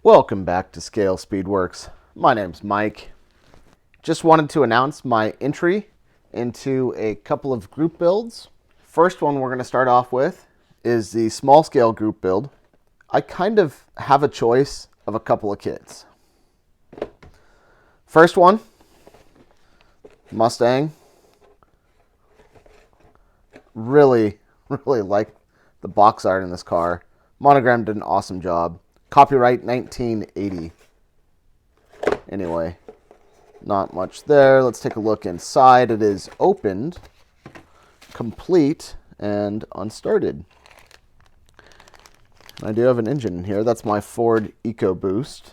Welcome back to ScaleSpeedworks. My name's Mike. Just wanted to announce my entry into a couple of group builds. First one we're going to start off with is the small scale group build. I kind of have a choice of a couple of kits. First one, Mustang. Really like the box art in this car. Monogram did an awesome job. Copyright 1980. Anyway, not much there. Let's take a look inside. It is opened, complete, and unstarted. I do have an engine in here. That's my Ford EcoBoost.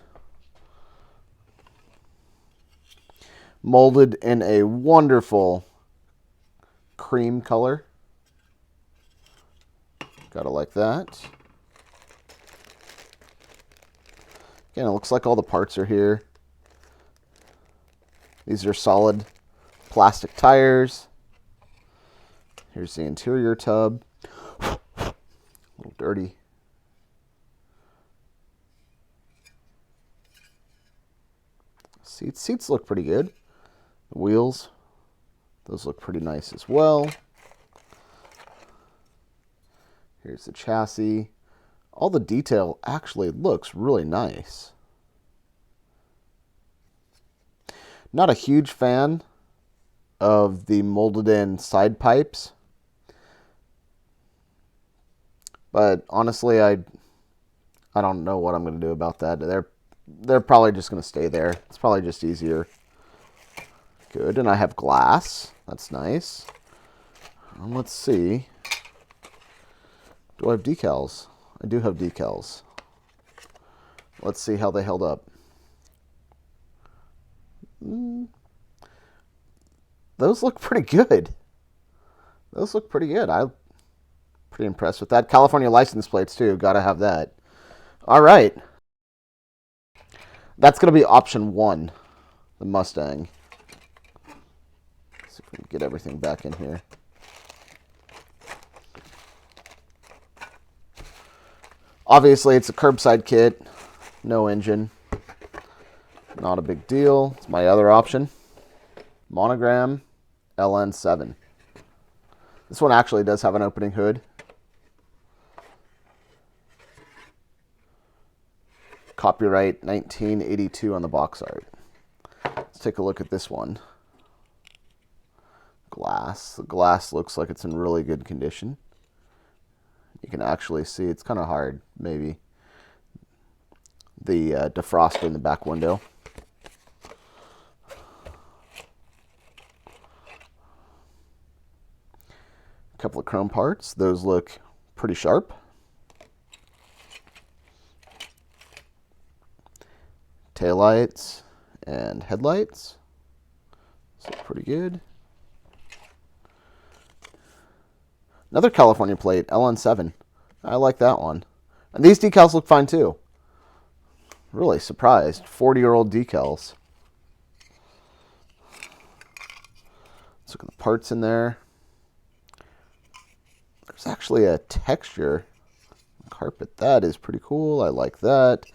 Molded in a wonderful cream color. Gotta like that. Again, it looks like all the parts are here. These are solid plastic tires. Here's the interior tub. A little dirty. Seats look pretty good. The wheels, those look pretty nice as well. Here's the chassis. All the detail actually looks really nice. Not a huge fan of the molded in side pipes, but honestly I don't know what I'm going to do about that. They're probably just going to stay there. It's probably just easier. Good, and I have glass. That's nice. Let's see. Do I have decals? I do have decals. Let's see how they held up. Those look pretty good. Those look pretty good. I'm pretty impressed with that. California license plates too. Gotta have that. All right. That's going to be option one, the Mustang. Let's see if we can get everything back in here. Obviously, it's a curbside kit, no engine. Not a big deal. It's my other option. Monogram LN7. This one actually does have an opening hood. Copyright 1982 on the box art. Let's take a look at this one. Glass. The glass looks like it's in really good condition. You can actually see it's kind of hard, maybe. The defroster in the back window. A couple of chrome parts. Those look pretty sharp. Taillights and headlights. Those look pretty good. Another California plate, LN7. I like that one. And these decals look fine too. Really surprised. 40-year-old decals. Let's look at the parts in there. There's actually a texture carpet. That is pretty cool. I like that.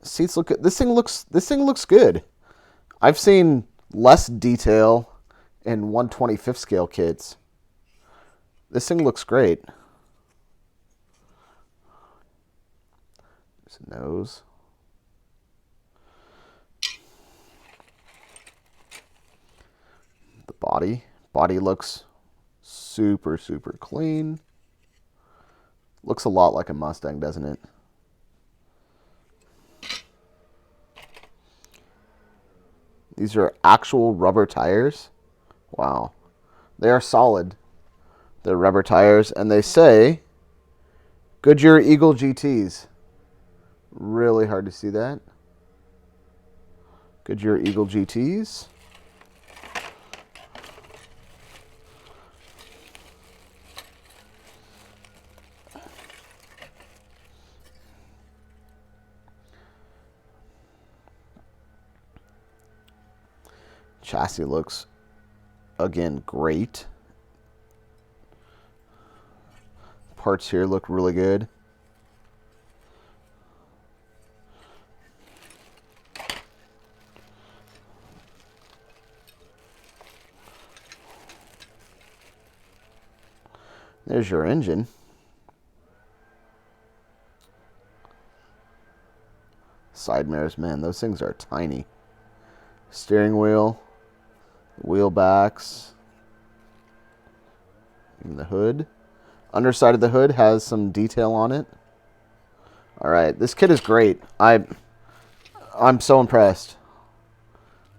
Seats look good. This thing looks good. I've seen less detail in 1/25th scale kits. This thing looks great. There's a nose. The body. Body looks super clean. Looks a lot like a Mustang, doesn't it? These are actual rubber tires. Wow. They are solid. They're rubber tires, and they say Goodyear Eagle GTs. Really hard to see that. Goodyear Eagle GTs. Chassis looks, again, great. Parts here look really good. There's your engine. Side mirrors, man, those things are tiny. Steering wheel, wheel backs, and the hood. Underside of the hood has some detail on it. All right, this kit is great. I'm so impressed.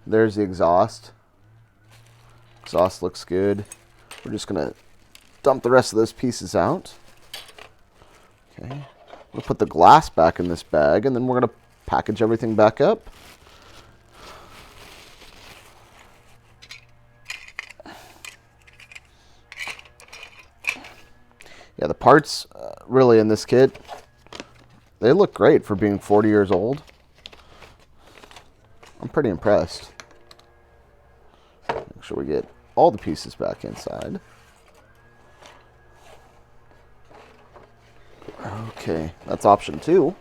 There's the exhaust. Exhaust looks good. We're just gonna dump the rest of those pieces out. Okay, we'll put the glass back in this bag, and then we're gonna package everything back up. Yeah, the parts really in this kit, they look great for being 40 years old. I'm pretty impressed. Make sure we get all the pieces back inside. Okay, that's option 2.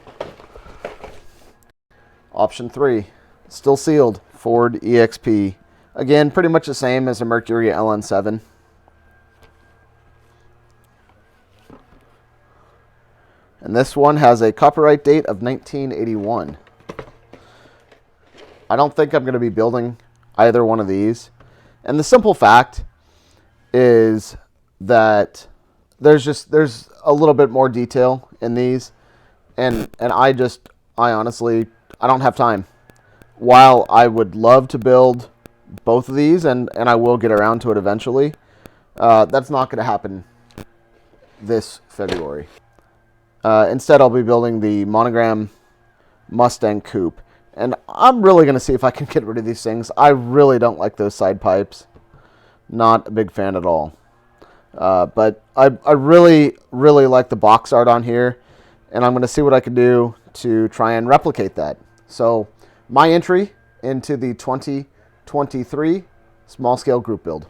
Option 3, still sealed, Ford EXP. Again, pretty much the same as a Mercury LN7. And this one has a copyright date of 1981. I don't think I'm going to be building either one of these. And the simple fact is that there's a little bit more detail in these. And I honestly, I don't have time. While I would love to build both of these, and I will get around to it eventually, that's not going to happen this February. Instead, I'll be building the Monogram Mustang Coupe. And I'm really going to see if I can get rid of these things. I really don't like those side pipes. Not a big fan at all. But I really, really like the box art on here. And I'm going to see what I can do to try and replicate that. So my entry into the 2023 small scale group build.